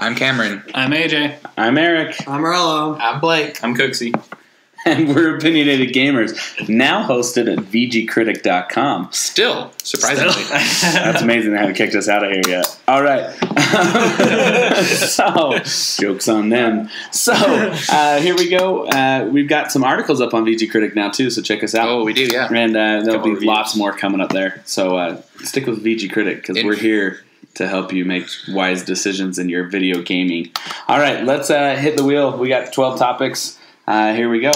I'm Cameron. I'm AJ. I'm Erik. I'm Rolo. I'm Blake. I'm Cooksey. And we're Opinionated Gamers, now hosted at VGcritic.com. Still, surprisingly. That's amazing they haven't kicked us out of here yet. All right. So, joke's on them. So, here we go. We've got some articles up on VGcritic now, too, so check us out. Oh, we do, yeah. And there'll be reviews. lots more coming up there. So, stick with VGcritic, because we're here to help you make wise decisions in your video gaming. All right, let's hit the wheel. We got 12 topics. Here we go.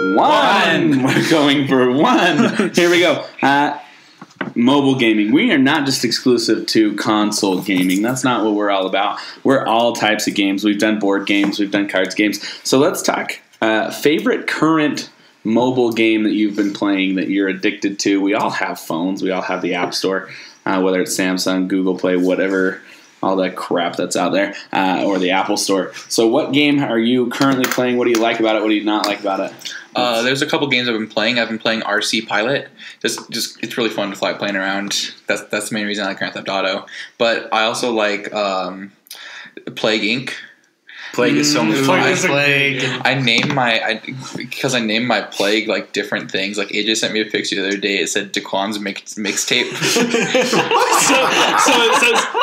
One. We're going for one. Here we go. Mobile gaming. We are not just exclusive to console gaming. That's not what we're all about. We're all types of games. We've done board games. We've done cards games. So let's talk favorite current mobile game that you've been playing that you're addicted to. We all have phones. We all have the App Store, whether it's Samsung, Google Play, whatever, all that crap that's out there, or the Apple Store. So what game are you currently playing? What do you like about it? What do you not like about it? There's a couple games I've been playing. I've been playing RC Pilot. Just it's really fun to fly playing around. That's the main reason I like Grand Theft Auto. But I also like Plague Inc. Plague is so much fun. Plague. I named my Plague like different things. Like AJ sent me a picture the other day. It said Daquan's mixtape.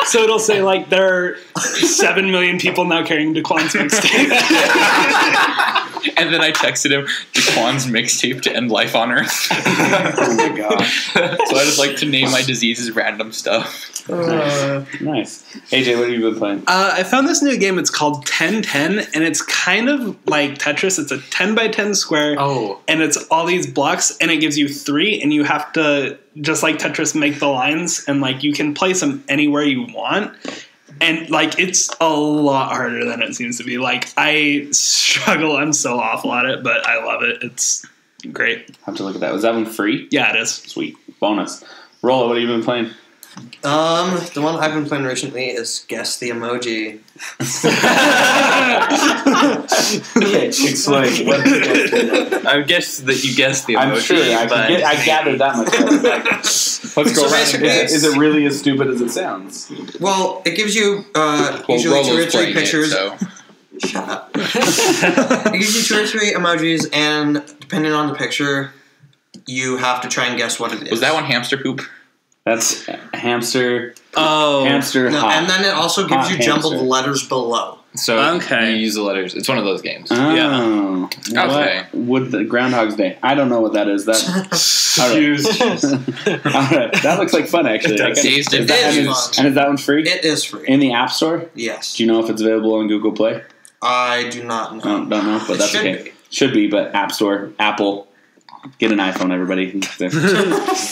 So it'll say like there are 7 million people now carrying Daquan's mixtape. And then I texted him Daquan's mixtape to end life on Earth. Oh my gosh. So I just like to name my diseases random stuff. Nice. AJ, what have you been playing? I found this new game. It's called 1010, and it's kind of like Tetris. It's a 10 by 10 square, and it's all these blocks, and it gives you 3, and you have to, just like Tetris, make the lines, and like you can place them anywhere you want. And, like, it's a lot harder than it seems to be. Like, I struggle. I'm so awful at it, but I love it. It's great. I'll have to look at that. Was that one free? Yeah, it is. Sweet. Bonus. Rolo, what have you been playing? The one I've been playing recently is Guess the Emoji. Okay, explain. What is I guess that you guessed the emoji. I'm sure. I gathered that much. Let's go So around and basically guess. Is it really as stupid as it sounds? Well, it gives you usually 2 or 3 pictures. Shut up. It gives you 2 or 3 emojis, and depending on the picture, you have to try and guess what it is. Was that one hamster poop? That's hamster. Oh. Hamster No, hot. and then it also gives Hot you jumbled hamster. letters below. So Okay. you use the letters. It's one of those games. Oh. Yeah. Okay. What would the Groundhog's Day? I don't know what that is. That. All right. All right. That looks like fun, actually. It does. Is It that- is and fun. And is that one free? It is free. In the App Store? Yes. Do you know if it's available on Google Play? I do not know. Don't know, but It that's should okay. be. Should be, but App Store, Apple. Get an iPhone, everybody.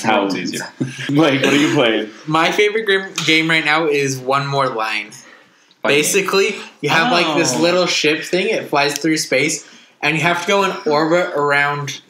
How It's easier. Blake, what are you playing? My favorite game right now is One More Line. Basically, you have like this little ship thing. It flies through space, and you have to go in orbit around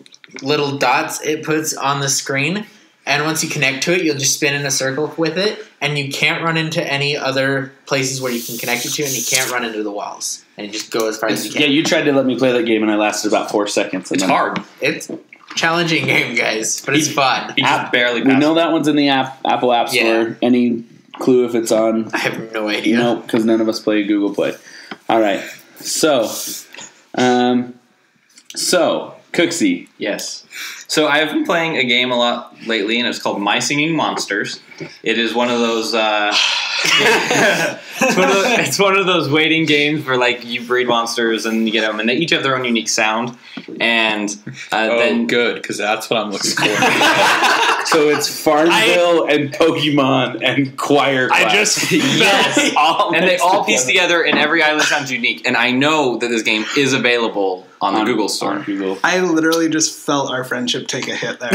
little dots it puts on the screen. And once you connect to it, you'll just spin in a circle with it, and you can't run into any other places where you can connect it to, and you can't run into the walls. And you just go as far as you can. Yeah, you tried to let me play that game, and I lasted about 4 seconds. And It's then- hard. It's a challenging game, guys, but it's fun. He just barely We passed. know that one's in the Apple App Store. Yeah. Any clue if it's on? I have no idea. No, because none of us play Google Play. All right. So, Cooksey. Yes. So I've been playing a game a lot lately, and it's called My Singing Monsters. It is one of those. It's one of those waiting games where like you breed monsters and you get them, and they each have their own unique sound. And then good, because that's what I'm looking for. So it's Farmville and Pokemon and Choir Class. I just yes, all and they mixed all piece together. together, and every island sounds unique. And I know that this game is available on the Google Store. On Google. I literally just felt our friendship take a hit there.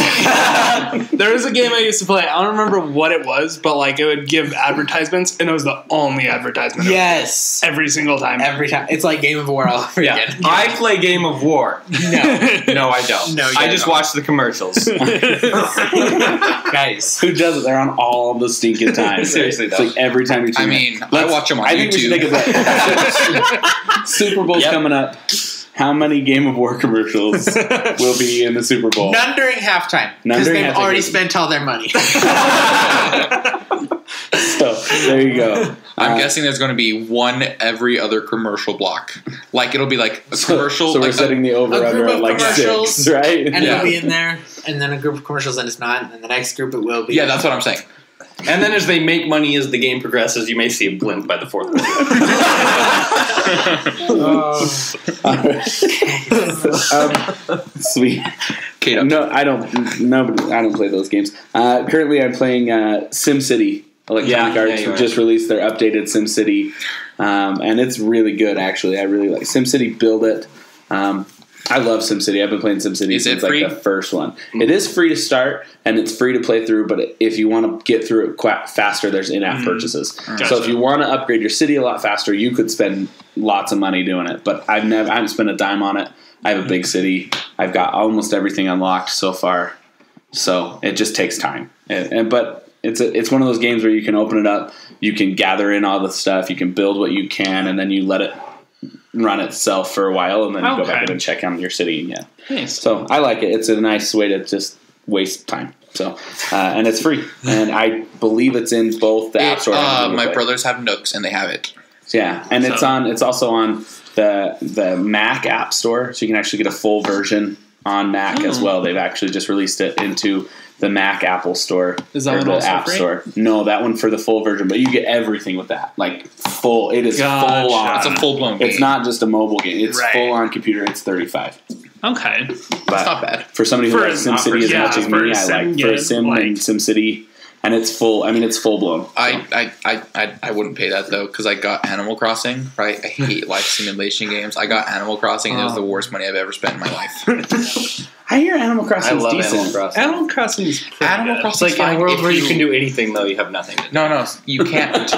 There was a game I used to play. I don't remember what it was, but like it would give advertisements, and it was the only advertisement. Yes. Every single time. Every time. It's like Game of War all over again. I play Game of War. No. No, I don't. No, you I just don't. watch the commercials. Guys. Who does it? They're on all the stinking time. Seriously, It's though. like every time you tune I in. mean, I watch them on I think we should YouTube. take a bet. Super Bowl's Yep. coming up. How many Game of War commercials will be in the Super Bowl? None during halftime. Because they've already spent all their money. So, there you go. I'm guessing there's going to be one every other commercial block. Like, it'll be like a commercial. So we're like setting the over-under at like 6, right? And it'll be in there. And then a group of commercials and it's not. And then the next group it will be. Yeah, that's what I'm saying. And then as they make money as the game progresses, you may see a blimp by the fourth quarter. Sweet. No, I don't play those games. Currently, I'm playing SimCity. Electronic Arts just released their updated SimCity, and it's really good. Actually, I really like SimCity. Build it. I love SimCity. I've been playing SimCity since like the first one. Mm-hmm. It is free to start and it's free to play through, but if you want to get through it quite faster, there's in-app purchases. Gotcha. So if you want to upgrade your city a lot faster, you could spend lots of money doing it. But I haven't spent a dime on it. I have a big city. I've got almost everything unlocked so far. So it just takes time. But it's one of those games where you can open it up, you can gather in all the stuff, you can build what you can, and then you let it run itself for a while, and then you go back in and check on your city again. Nice. So I like it. It's a nice way to just waste time. So and it's free, and I believe it's in both the App Store. And my brothers have Nooks, and they have it. Yeah, and it's also on the Mac App Store, so you can actually get a full version on Mac as well. They've actually just released it into the Mac Apple Store. Is that one the also App free? Store? No, that one for the full version, but you get everything with that. Like full, it is full on. It's a full blown game. It's not just a mobile game. It's full on computer. It's $35. Okay, that's not bad for somebody who likes SimCity as much as me. I like for a Sim and SimCity. And it's full. I mean, it's full blown. So. I wouldn't pay that though because I got Animal Crossing. Right, I hate life simulation games. I got Animal Crossing, and it was the worst money I've ever spent in my life. I hear Animal Crossing is decent. Animal Crossing. Animal Crossing is It's like in a world where you can do anything though. You have nothing to do. No, you can't.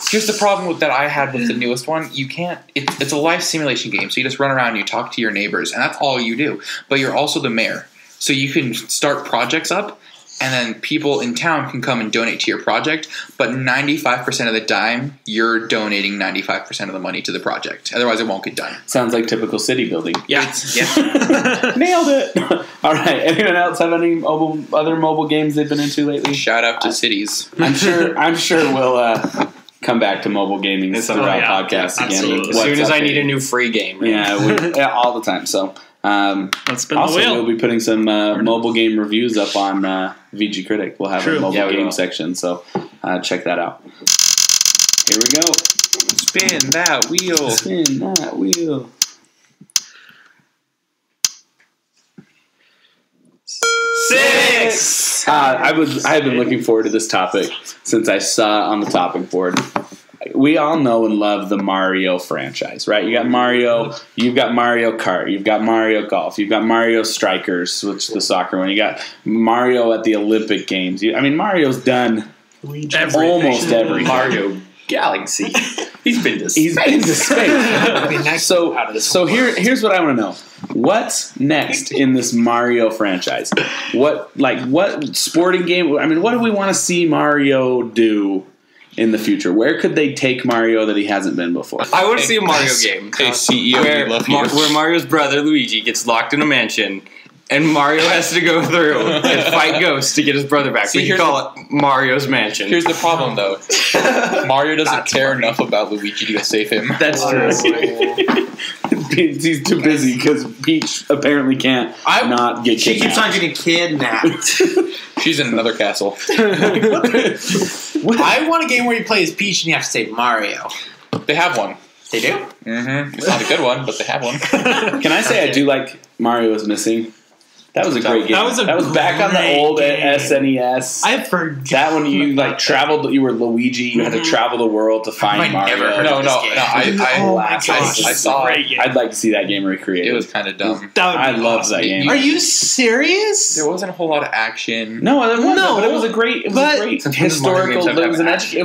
Here's the problem that I had with the newest one. You can't. It's a life simulation game, so you just run around, you talk to your neighbors, and that's all you do. But you're also the mayor, so you can start projects up. And then people in town can come and donate to your project, but 95% of the time, you're donating 95% of the money to the project. Otherwise, it won't get done. Sounds like typical city building. Yeah. Nailed it. All right. Anyone else have any other mobile games they've been into lately? Shout out to cities. I'm sure we'll come back to mobile gaming throughout podcasts again. As soon as I need a new free game. Right? Yeah, all the time. So. Let's spin the wheel. We'll be putting some mobile game reviews up on VGcritic. We'll have a mobile game section, so check that out. Here we go. Spin that wheel. Spin that wheel. 6. I have been looking forward to this topic since I saw it on the topic board. We all know and love the Mario franchise, right? You got Mario, you've got Mario Kart, you've got Mario Golf, you've got Mario Strikers, which is the soccer one. You got Mario at the Olympic Games. Mario's done almost everything. Mario Galaxy. He's been to space. So here's what I want to know. What's next in this Mario franchise? What sporting game? I mean, what do we want to see Mario do in the future? Where could they take Mario that he hasn't been before? I want to see a Mario game. Hey, CEO, where Mario's brother, Luigi, gets locked in a mansion, and Mario has to go through and fight ghosts to get his brother back. We call it Mario's Mansion. Here's the problem, though. Mario doesn't care enough about Luigi to go save him. That's true. He's too busy because Peach apparently can't not get kidnapped. She keeps on getting kidnapped. She's in another castle. I want a game where you play as Peach and you have to save Mario. They have one. They do? Mm-hmm. It's not a good one, but they have one. Can I say I do like Mario is Missing? That was a great game. That was back on the old SNES. I forgot that when you traveled. You were Luigi. You had to travel the world to find Mario. I saw it. I'd like to see that game recreated. It was kind of dumb. I love that game. Are you serious? There wasn't a whole lot of action. No, but it was a great. It was a great historical. It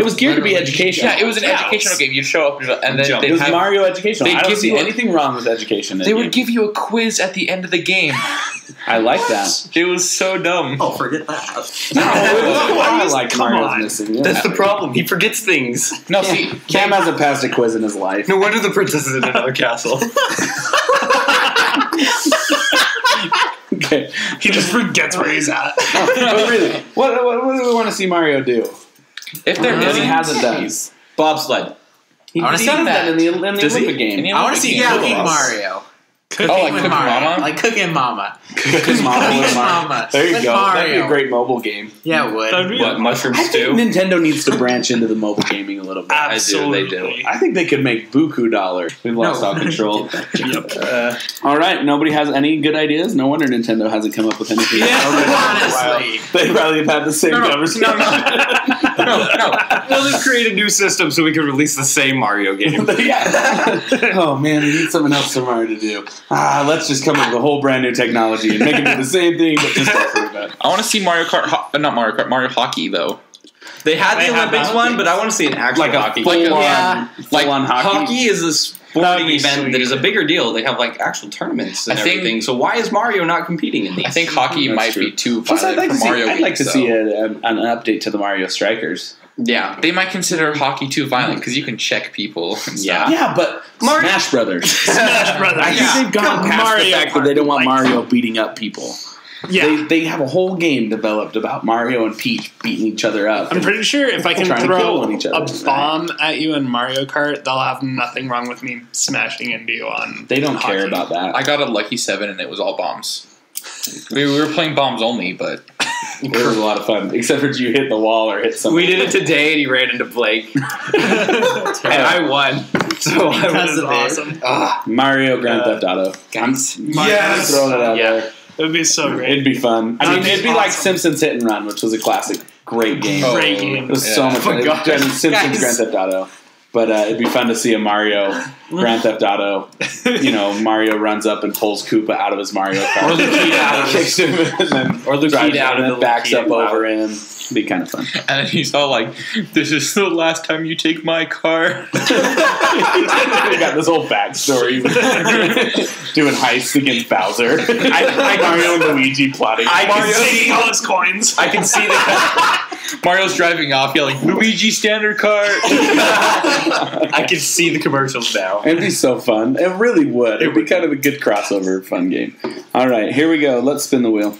was geared to be educational. Yeah, it was an educational game. You'd show up and then it was Mario educational. I don't see anything wrong with education. They would give you a quiz at the end of the game. I like that. It was so dumb. Oh, forget that. I like Mario's missing. Yeah. That's the problem. He forgets things. No, see, Cam hasn't passed a quiz in his life. No wonder the princess is in another castle. Okay. He just forgets where he's at. But really, what do we want to see Mario do? if there He isn't, hasn't done. Bobsled. He I wanna does see that. in the Does he? Olympic game. I want to see Cooking Mario. Cooking like with Cooking Mario. Mama? Like Cooking Mama. Cooking Mama with Mario. Mama. There you with go. Mario. That'd be a great mobile game. Yeah, it would. That'd be What, mushroom I think stew? Nintendo needs to branch into the mobile gaming a little bit. absolutely. They do. I think they could make buku dollar. We've lost all control. Yep. All right, nobody has any good ideas. No wonder Nintendo hasn't come up with anything. Honestly. They probably have had the same conversation. No. We'll just create a new system so we can release the same Mario game. Yeah. Oh man, we need something else for Mario to do. Let's just come up with a whole brand new technology and make it do the same thing, but just talk about it. I want to see Mario Kart, not Mario Kart, Mario Hockey though. They had They the have Olympics that? one, but I want to see an actual Like a hockey. full-on hockey. Hockey is a sporting be event sweet. that is a bigger deal. They have like actual tournaments and I think- everything. So why is Mario not competing in these? I think hockey That's might true. be too Plus, violent for Mario I'd like to games, see though. an update to the Mario Strikers. Yeah. They might consider hockey too violent because you can check people and stuff. Yeah. Yeah, but Smash Brothers. Smash Brothers. I think they've gone past Mario the fact that they don't want Kart, Mario beating up people. Yeah. They have a whole game developed about Mario and Peach beating each other up. I'm pretty sure if I can Trying to kill throw on each other, a bomb at you in Mario Kart, they'll have nothing wrong with me smashing into you on. They don't hockey. care about that. I got a lucky 7 and it was all bombs. We were playing bombs only, but It was a lot of fun, except for you hit the wall or hit something. We did it today, and he ran into Blake, and I won. So I That was is awesome. Mario Grand Theft Auto. Guys. I'm throwing it out there. It would be so great. It'd be fun. I mean, That'd be it'd be like awesome. Simpsons Hit and Run, which was a classic, great game. Oh, Great game. It was yeah. so much fun. Oh, God. Simpsons Guys. Grand Theft Auto. But it'd be fun to see a Mario Grand Theft Auto. You know, Mario runs up and pulls Koopa out of his Mario Kart. Or Luigi out of kicks him, and then Or Luigi drives out him of and the backs up Luigi over him. It'd be kind of fun. and then he's all like, "This is the last time you take my car." We got this whole backstory doing heists against Bowser. Mario and Luigi plotting. Mario taking all his coins. I can see the Mario's driving off, yelling, "Luigi standard car!" I can see the commercials now. It'd be so fun. It really would. It'd be kind of a good crossover fun game. All right, here we go. Let's spin the wheel.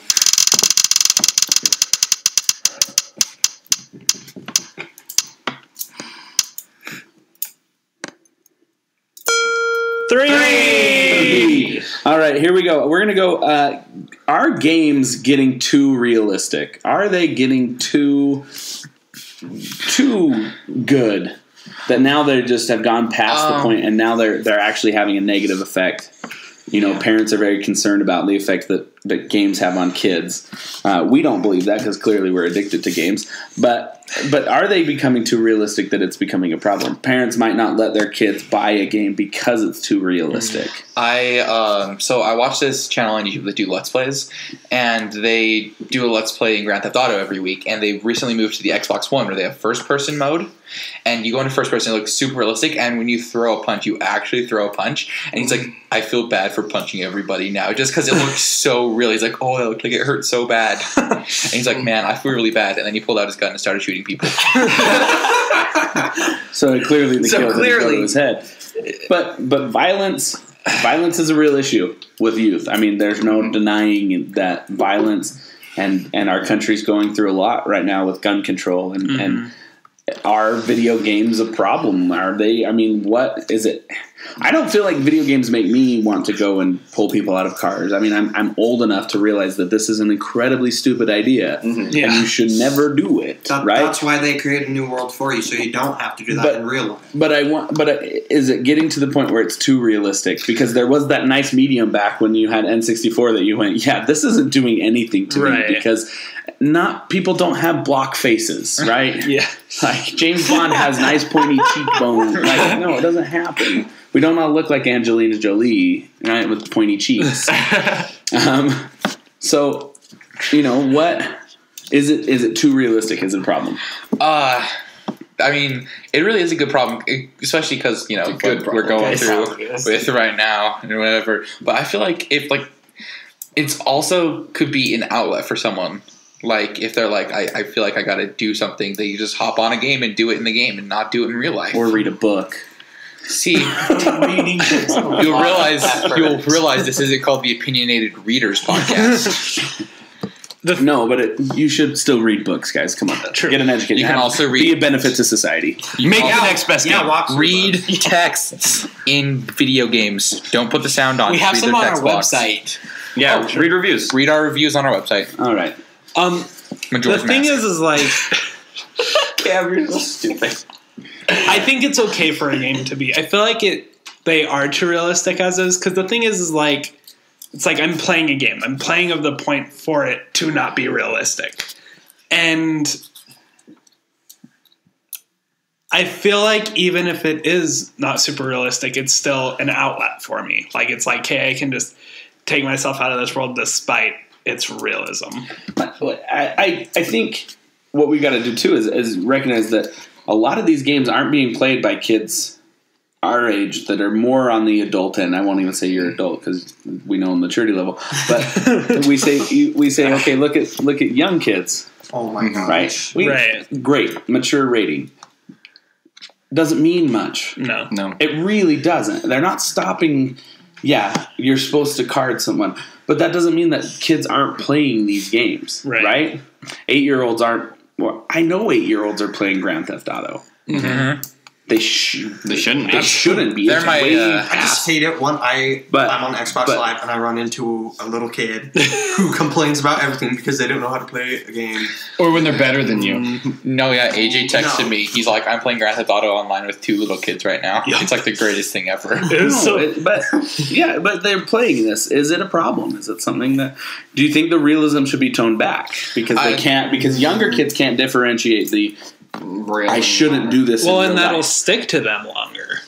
Three. All right, here we go. We're going to go. Are games getting too realistic? Are they getting too good? That now they just have gone past the point, and now they're actually having a negative effect. You know, parents are very concerned about the effect that games have on kids. We don't believe that because clearly we're addicted to games. But are they becoming too realistic that it's becoming a problem? Parents might not let their kids buy a game because it's too realistic. So I watch this channel on YouTube that do Let's Plays, and they do a Let's Play in Grand Theft Auto every week, and they recently moved to the Xbox One where they have first person mode, and you go into first person, it looks super realistic, and when you throw a punch, you actually throw a punch, and he's like, I feel bad for punching everybody now, just because it looks so real. He's like, oh, it looked like it hurt so bad. And he's like, man, I feel really bad, and then he pulled out his gun and started shooting people. So clearly the kill didn't go to his head. But violence is a real issue with youth. I mean, there's no denying that violence and our country's going through a lot right now with gun control and are video games a problem? Are they? I mean, what is it? I don't feel like video games make me want to go and pull people out of cars. I mean, I'm old enough to realize that this is an incredibly stupid idea, and you should never do it. Right? That's why they created a new world for you, so you don't have to do that in real life. But is it getting to the point where it's too realistic? Because there was that nice medium back when you had N64 that you went, yeah, this isn't doing anything to me because people don't have block faces, right? Yeah. Like James Bond has nice pointy cheekbones. Like, no, it doesn't happen. We don't all look like Angelina Jolie, right, with pointy cheeks. So, you know, what is it? Is it too realistic? Is it a problem? I mean, it really is a good problem, especially because, you know, we're going through with right now and whatever. But I feel like if it's also could be an outlet for someone. Like, if they're like, I feel like I got to do something, they just hop on a game and do it in the game and not do it in real life. Or read a book. See, you'll realize this isn't called the Opinionated Readers Podcast. No, but you should still read books, guys. Come on. True. Get an education. You can also read. Be a benefit to society. Make the next best game. Read texts in video games. Don't put the sound on. We have some on our website. Yeah, read reviews. Read our reviews on our website. All right. The thing is like... Cam, you're so stupid. I think it's okay for a game to be... I feel like they are too realistic as is, because the thing is like... It's like I'm playing a game. I'm playing of the point for it to not be realistic. And I feel like even if it is not super realistic, it's still an outlet for me. Like, it's like, hey, I can just take myself out of this world despite its realism. I think what we got to do, too, is recognize that a lot of these games aren't being played by kids our age that are more on the adult end. I won't even say you're adult because we know maturity level. But we say, okay, look at young kids. Oh my gosh! Right? Great mature rating. Doesn't mean much. No. It really doesn't. They're not stopping. Yeah, you're supposed to card someone, but that doesn't mean that kids aren't playing these games. Right? 8-year-olds aren't. Well, I know 8-year-olds are playing Grand Theft Auto. Mm-hmm. They shouldn't be. They shouldn't be. They're my. I just hate it when I'm on Xbox Live and I run into a little kid who complains about everything because they don't know how to play a game. Or when they're better than you. No, yeah. AJ texted me. He's like, I'm playing Grand Theft Auto online with 2 little kids right now. Yep. It's like the greatest thing ever. But they're playing this. Is it a problem? Is it something that? Do you think the realism should be toned back because they can't? Because younger kids can't differentiate the. I shouldn't do this. Well, and that'll stick to them longer.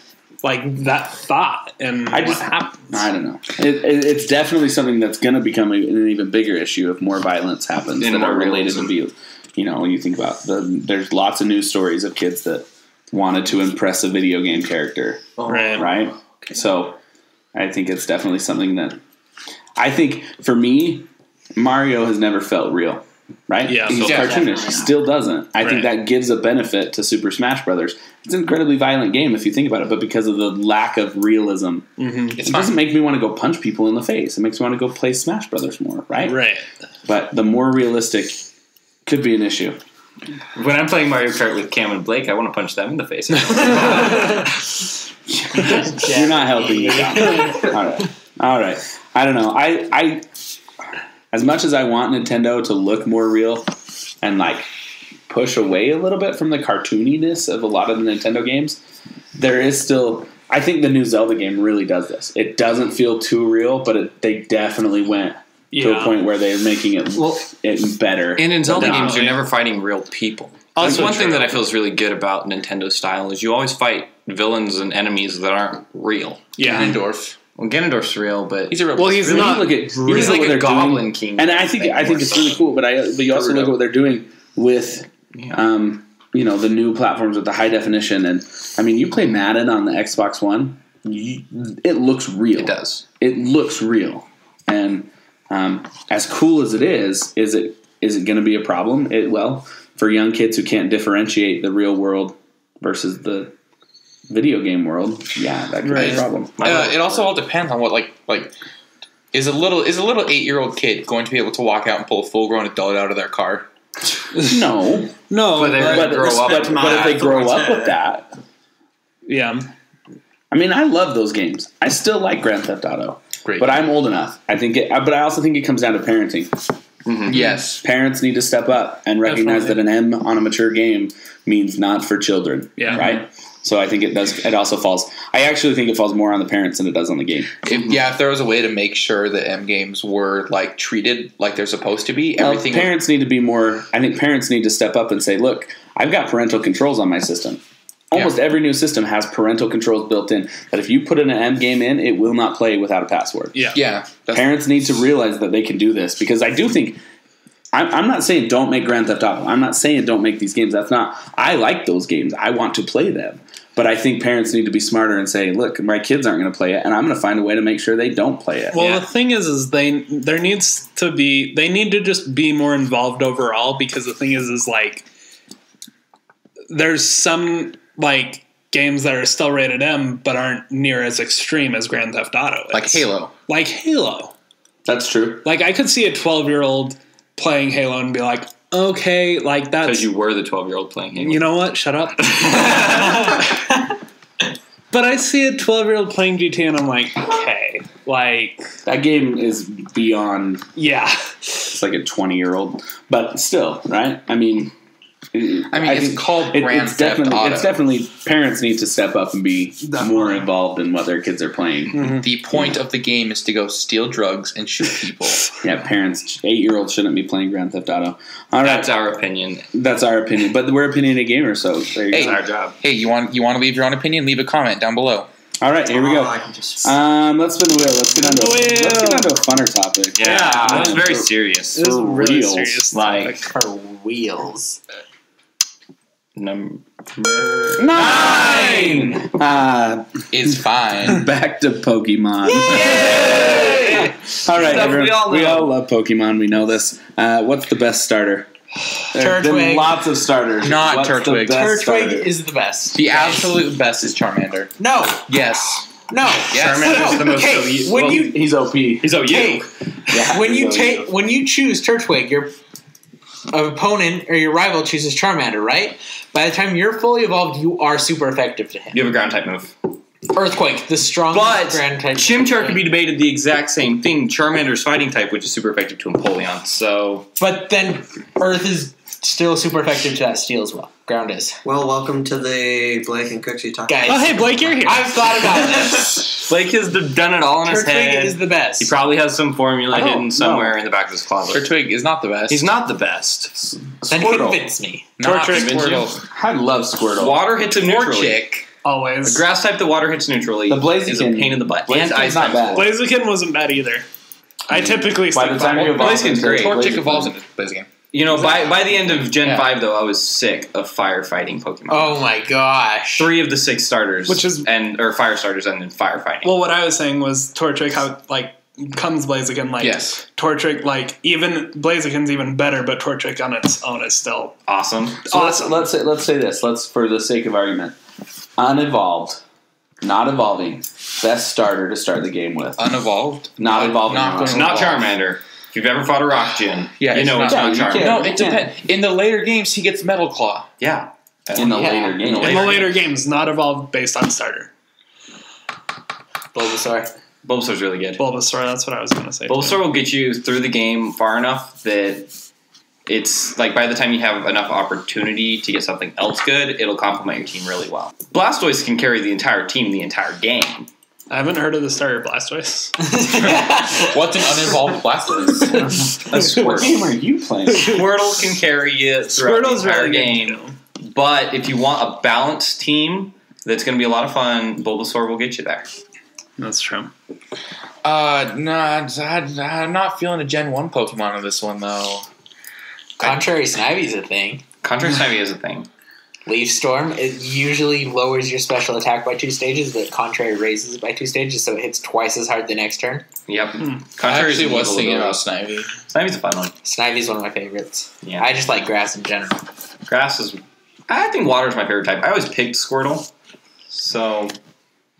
Like that thought, and what happens? I don't know. It's definitely something that's going to become an even bigger issue if more violence happens that are related to be. You know, when you think about there's lots of news stories of kids that wanted to impress a video game character, right? Okay. So, I think it's definitely something that I think for me, Mario has never felt real. Right? Yeah. He's cartoonish. He still doesn't. I think that gives a benefit to Super Smash Brothers. It's an incredibly violent game if you think about it, but because of the lack of realism, it doesn't make me want to go punch people in the face. It makes me want to go play Smash Brothers more, right? Right. But the more realistic could be an issue. When I'm playing Mario Kart with Cam and Blake, I want to punch them in the face. You're not helping me out. All right. I don't know. I as much as I want Nintendo to look more real and like push away a little bit from the cartooniness of a lot of the Nintendo games, there is still. I think the new Zelda game really does this. It doesn't feel too real, but they definitely went to a point where they're making it better. And in Zelda games, you're never fighting real people. That's one thing that I feel is really good about Nintendo style is you always fight villains and enemies that aren't real. Yeah, Ganondorf. Well, Ganondorf's real, but he's a real. Well, he's not. He's like a goblin king, and I think it's really cool. But you also look at what they're doing with, the new platforms with the high definition. And I mean, you play Madden on the Xbox One, it looks real. It does. It looks real, and as cool as it is it going to be a problem? For young kids who can't differentiate the real world versus the video game world, that could be a problem. It also all depends on what like is a little 8-year-old kid going to be able to walk out and pull a full-grown adult out of their car? No. But if they grow up with that, I mean, I love those games. I still like Grand Theft Auto, but I'm old enough. But I also think it comes down to parenting. Mm-hmm. Yes, parents need to step up and recognize that an M on a mature game means not for children. Yeah, right. So I think it does. It also falls. I actually think it falls more on the parents than it does on the game. If there was a way to make sure that M games were like treated like they're supposed to be, everything. Parents need to be more. I think parents need to step up and say, "Look, I've got parental controls on my system. Almost every new system has parental controls built in. That if you put an M game in, it will not play without a password." Yeah. Parents need to realize that they can do this because I do think. I'm not saying don't make Grand Theft Auto. I'm not saying don't make these games. That's not. I like those games. I want to play them. But I think parents need to be smarter and say, look, my kids aren't going to play it, and I'm going to find a way to make sure they don't play it. Well, the thing is they need to just be more involved overall, because the thing is like there's some like games that are still rated M but aren't near as extreme as Grand Theft Auto is. Like Halo. That's true. Like I could see a 12-year-old playing Halo and be like, okay, like that's because you were the 12-year-old playing Halo. You know what? Shut up. But I see a 12-year-old playing GT and I'm like, okay, like that game is beyond. Yeah, it's like a 20-year-old, but still, right? I mean, it's called Grand Theft Auto. It's definitely parents need to step up and be more involved in what their kids are playing. Mm-hmm. The point of the game is to go steal drugs and shoot people. Yeah, parents, 8-year-olds shouldn't be playing Grand Theft Auto. All right. That's our opinion. That's our opinion, but we're opinionated gamers, so there you go. It's our job. Hey, you want to leave your own opinion? Leave a comment down below. All right, here we go. Let's spin the wheel. Let's get on to a funner topic. Yeah, that was very serious. It was really serious. Like for wheels. Number 9 is fine. Back to Pokemon. Yay! All right, everyone. We all love Pokemon. We know this. What's the best starter? There's been lots of starters. Not Turtwig. Turtwig is the best. The absolute best is Charmander. No. Yes. No. Yes. Charmander's the most OP. He's OP. He's OU. Yeah, when you choose Turtwig, your opponent or your rival chooses Charmander, right? By the time you're fully evolved, you are super effective to him. You have a ground type move. Earthquake, the strongest ground type. Chimchar could be debated the exact same thing. Charmander's fighting type, which is super effective to Empoleon. So, but then Earth is still super effective to that steel as well. Ground is. Well, welcome to the Blake and Cooksey talk. Guys, oh hey Blake, you're here. I've thought about this. Blake has done it all in his head. Turtwig is the best. He probably has some formula hidden somewhere in the back of his closet. Turtwig is not the best. He's not the best. Then convince me. Squirtle. I love Squirtle. Water hits him neutrally. Always. A grass type that water hits neutrally the Blaziken is a pain in the butt. And ice not bad. Blaziken wasn't bad either. I typically by the time you evolve, Blaziken's great. Torchic evolves into Blaziken. You know, by the end of Gen 5, though, I was sick of firefighting Pokemon. Oh my gosh. 3 of the 6 starters, or fire starters, and then firefighting. Well, what I was saying was Torchic, how comes Blaziken, Torchic, even Blaziken's even better, but Torchic on its own is still awesome. So awesome. Let's say this. Let's, for the sake of argument, unevolved, not evolving, best starter to start the game with. Unevolved, not evolving. It's not Charmander. If you've ever fought a rock gym, you know it's not Charmander. No, it depends. In the later games, he gets Metal Claw. Yeah. In the later games, not evolved based on starter. Bulbasaur. Bulbasaur's really good. Bulbasaur, that's what I was going to say. Bulbasaur will get you through the game far enough that it's by the time you have enough opportunity to get something else good, it'll complement your team really well. Blastoise can carry the entire team the entire game. I haven't heard of the starter Blastoise. What's an unevolved Blastoise? What game are you playing? Squirtle can carry you throughout the entire game. But if you want a balanced team that's going to be a lot of fun, Bulbasaur will get you there. That's true. I'm not feeling a Gen 1 Pokemon on this one, though. Contrary Snivy's a thing. Contrary Snivy is a thing. Leaf Storm, it usually lowers your special attack by 2 stages, but Contrary raises it by 2 stages, so it hits twice as hard the next turn. Yep. I actually was thinking about Snivy. Snivy's a fun one. Snivy's one of my favorites. Yeah. I just like grass in general. Grass is... I think water's my favorite type. I always picked Squirtle. So,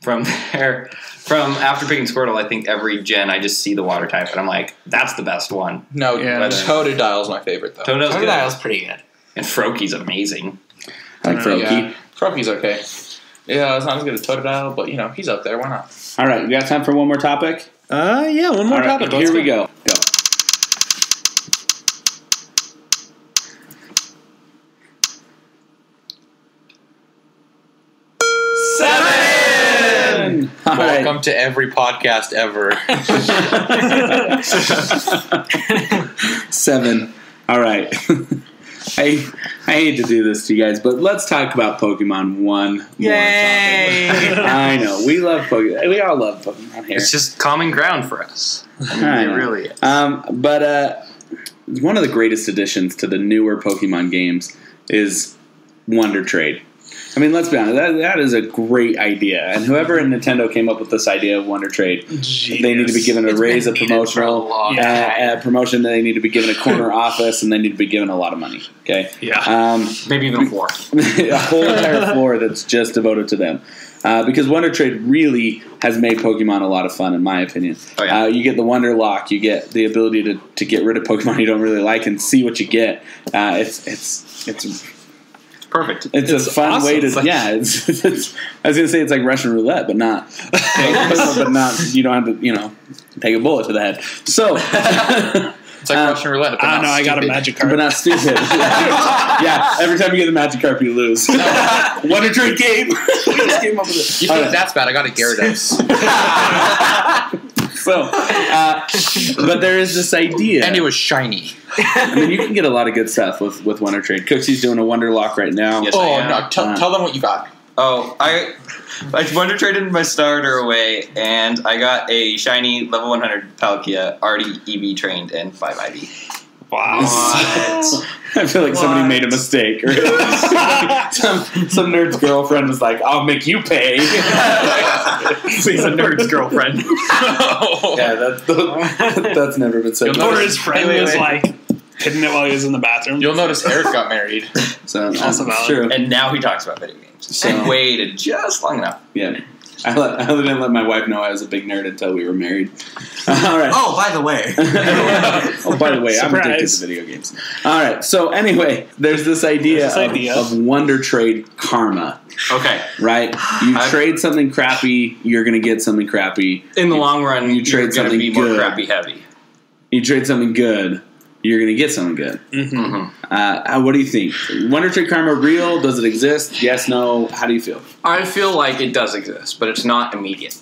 from there... after picking Squirtle, I think every gen I just see the water type, and I'm like, that's the best one. No, Totodile's my favorite, though. Totodile's pretty good. And Froakie's amazing. I like Froakie. Yeah. Froakie's okay. Yeah, it's not as good as Totodile, but, he's up there. Why not? All right, we got time for one more topic? Yeah, one more topic. Here we go. Go. Welcome to every podcast ever. 7. All right. I hate to do this to you guys, but let's talk about Pokemon one more topic. I know. We love Pokemon. We all love Pokemon here. It's just common ground for us. I mean, it really is. But one of the greatest additions to the newer Pokemon games is Wonder Trade. I mean, let's be honest. That is a great idea. And whoever in Nintendo came up with this idea of Wonder Trade, they need to be given a raise, a promotional promotion. They need to be given a corner office, and they need to be given a lot of money. Okay. Yeah. Maybe even a floor. A whole entire floor that's just devoted to them. Because Wonder Trade really has made Pokemon a lot of fun, in my opinion. Oh, yeah. You get the Wonder Lock, you get the ability to get rid of Pokemon you don't really like and see what you get. It's perfect. It's a fun awesome. way to I was gonna say it's like Russian roulette, but not. You don't have to take a bullet to the head. So. It's like Russian roulette. But I know. I got a Magikarp, but not stupid. Yeah, every time you get a Magikarp, you lose. Wonder Trade game. We just came up with it. You think that's bad? I got a Gyarados. But there is this idea, and it was shiny. I mean, you can get a lot of good stuff with Wonder Trade. Cooksey's doing a Wonder Lock right now. Yes, no! Tell them what you got. Oh, I Wonder Traded my starter away, and I got a shiny level 100 Palkia, already EV trained and 5 IV. Wow. I feel like somebody made a mistake. Or some nerd's girlfriend was like, I'll make you pay. He's a nerd's girlfriend. Yeah, that's never been said. Or his friend was like hidden it while he was in the bathroom. You'll notice Erik got married. So Also valid. true. And now he talks about video games. And waited just long enough. Yeah. I didn't let my wife know I was a big nerd until we were married. All right. Oh, by the way. By the way, I'm addicted to video games. All right. So anyway, there's this idea of Wonder Trade karma. Okay. Right? You trade something crappy, you're going to get something crappy. In the long run, you trade going to be good. more crappy heavy. You trade something good, you're going to get something good. Mm-hmm. What do you think? Wonder Trade karma real? Does it exist? Yes, no? How do you feel? I feel like it does exist, but it's not immediate.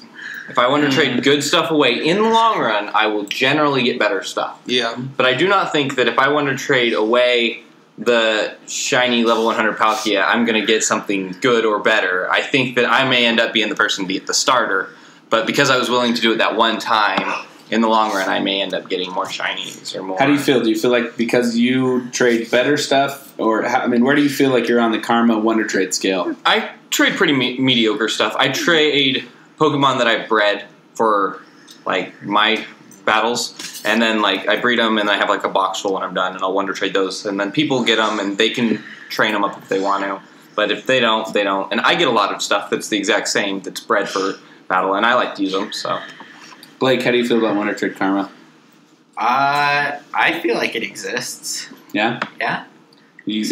If I want to trade good stuff away, in the long run, I will generally get better stuff. Yeah. But I do not think that if I want to trade away the shiny level 100 Palkia, I'm going to get something good or better. I think that I may end up being the person to get the starter, but because I was willing to do it that one time, in the long run, I may end up getting more shinies or more. How do you feel? Do you feel like because you trade better stuff, or where do you feel like you're on the karma Wonder Trade scale? I trade pretty mediocre stuff. I trade Pokemon that I've bred for like my battles, and then like I breed them, and I have like a box full when I'm done, and I'll Wonder Trade those, and then people get them, and they can train them up if they want to. But if they don't, they don't. And I get a lot of stuff that's the exact same that's bred for battle, and I like to use them. So. Blake, how do you feel about Wonder Trade karma? I feel like it exists. Yeah? Yeah.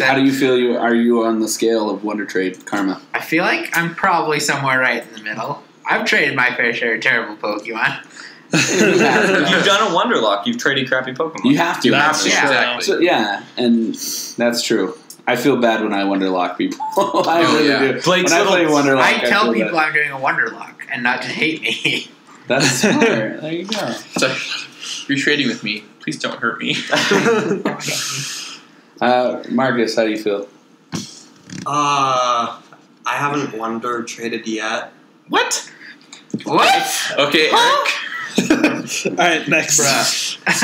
How do you feel are you on the scale of Wonder Trade karma? I feel like I'm probably somewhere right in the middle. I've traded my fair share of terrible Pokemon. You've done a Wonder Lock. You've traded crappy Pokemon. You have to. Exactly. So, yeah, and that's true. I feel bad when I Wonder Lock people. I really do. Blake's when I play Wonder Lock, I tell people bad. I'm doing a Wonder Lock and not to hate me. That's smart. There you go. So, you're trading with me. Please don't hurt me. Marcus, how do you feel? I haven't Wonder Traded yet. What? Okay, Erik. All right, next.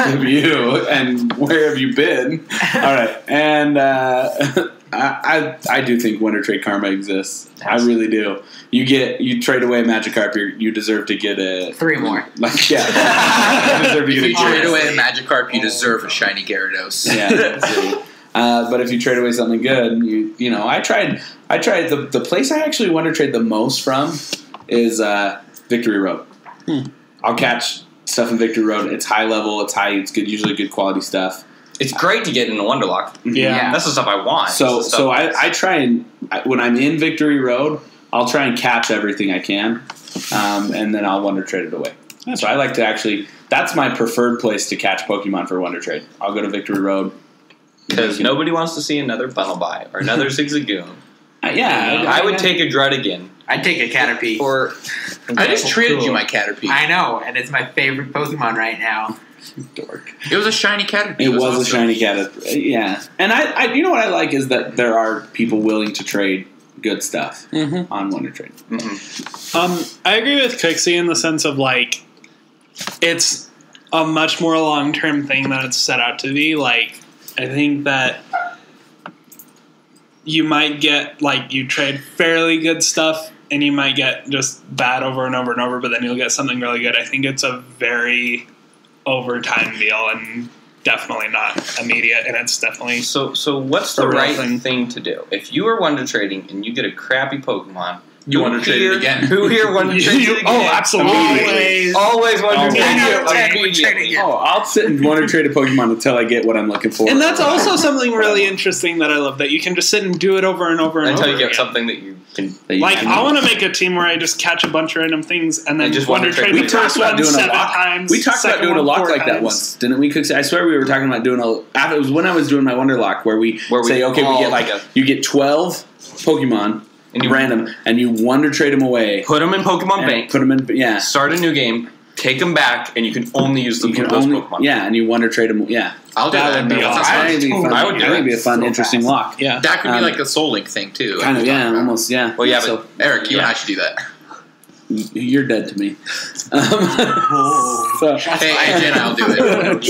You and where have you been? All right, and I do think Wonder Trade karma exists. I really do. You trade away a Magikarp, you deserve to get 3 more. Like you deserve to get If you a trade away a Magikarp, you deserve a shiny Gyarados. Yeah. But if you trade away something good, I tried the place I actually Wonder Trade the most from is Victory Road. I'll catch stuff in Victory Road. It's high level, it's good, usually good quality stuff. It's great to get in a Wonder Lock. Yeah. That's the stuff I want. So I try and when I'm in Victory Road, I'll try and catch everything I can, and then I'll Wonder Trade it away. So I like to actually. That's my preferred place to catch Pokemon for Wonder Trade. I'll go to Victory Road because nobody wants to see another Bunnelby or another Zigzagoon. I would take a Druddigon. I'd take a Caterpie. Or I just traded you my Caterpie. I know, and it's my favorite Pokemon right now. Dork. It was a shiny Caterpie. It was awesome. a shiny Caterpie. Yeah, and I you know what I like is that there are people willing to trade good stuff on Wonder Trade. I agree with Cooksey in the sense of like it's a much more long-term thing than it's set out to be. Like I think that you might get, like, you trade fairly good stuff, and you might get just bad over and over and over, but then you'll get something really good. I think it's a very overtime deal, and definitely not immediate, and it's definitely So what's the right thing to do? If you are wonder trading and you get a crappy Pokemon, you wonder trade it again. Who here wonder trade it again? Oh, absolutely. Always wonder trade it. Oh, I'll sit and wonder trade a Pokemon until I get what I'm looking for. And that's also something really interesting that I love, that you can just sit and do it over and over and until over you get again. something that you can. I want to make a team where I just catch a bunch of random things and then just wonder trade the first one 7 times. We talked about doing a lock like that once, didn't we, Cooksey? I swear we were talking about doing a. It was when I was doing my wonder lock where we say, okay, we get you get 12 Pokemon. And you random, and you wonder trade them away. Put them in Pokemon Bank. Put them in, yeah. Start a new game. Take them back, and you can only use them for those Pokemon. Yeah, and you wonder trade them. Yeah, I'll do that. Would be awesome. I would do it. It'd be a fun, interesting lock. Yeah, that could be like a Soul Link thing too. Kind of, yeah, almost, yeah. Well, yeah, but Eric, you and I should do that. You're dead to me. Hey, Jen, I'll do it.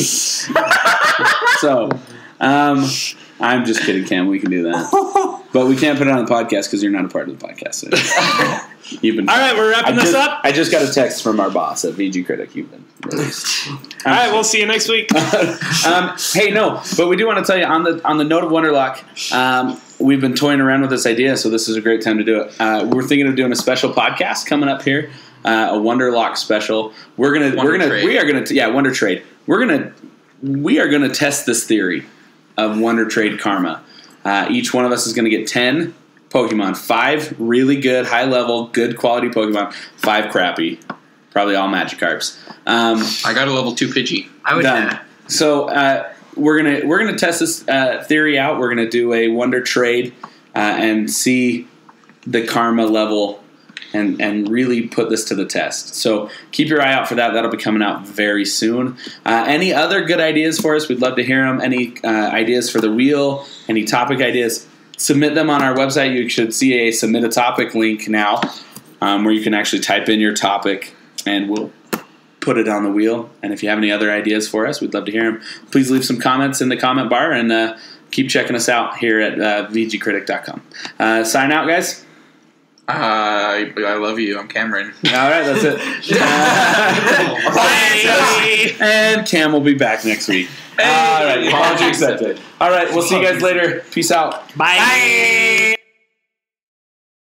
So, I'm just kidding, Cam. We can do that. But we can't put it on the podcast because you're not a part of the podcast. So you've been. All right, we're wrapping this up. I just got a text from our boss at VGcritic. You've been released. All right, we'll see you next week. Hey, no, but we do want to tell you on the note of Wonderlock, we've been toying around with this idea, so this is a great time to do it. We're thinking of doing a special podcast coming up here, a Wonderlock special. We are gonna Wonder Trade. We are gonna test this theory of Wonder Trade karma. Each one of us is going to get 10 Pokemon. 5 really good, high-level, good quality Pokemon. 5 crappy. Probably all Magikarps. I got a level 2 Pidgey. I would done. So we're gonna test this theory out. We're gonna do a Wonder Trade and see the karma level and really put this to the test. So keep your eye out for that. That'll be coming out very soon. Any other good ideas for us? We'd love to hear them. Any ideas for the wheel? Any topic ideas? Submit them on our website. You should see a submit a topic link now where you can actually type in your topic and we'll put it on the wheel. And if you have any other ideas for us, we'd love to hear them. Please leave some comments in the comment bar and keep checking us out here at VGcritic.com. Sign out, guys. I love you. I'm Cameron. All right, that's it. Bye. And Cam will be back next week. All right, apology accepted. All right, we'll see you guys later. Peace out. Bye.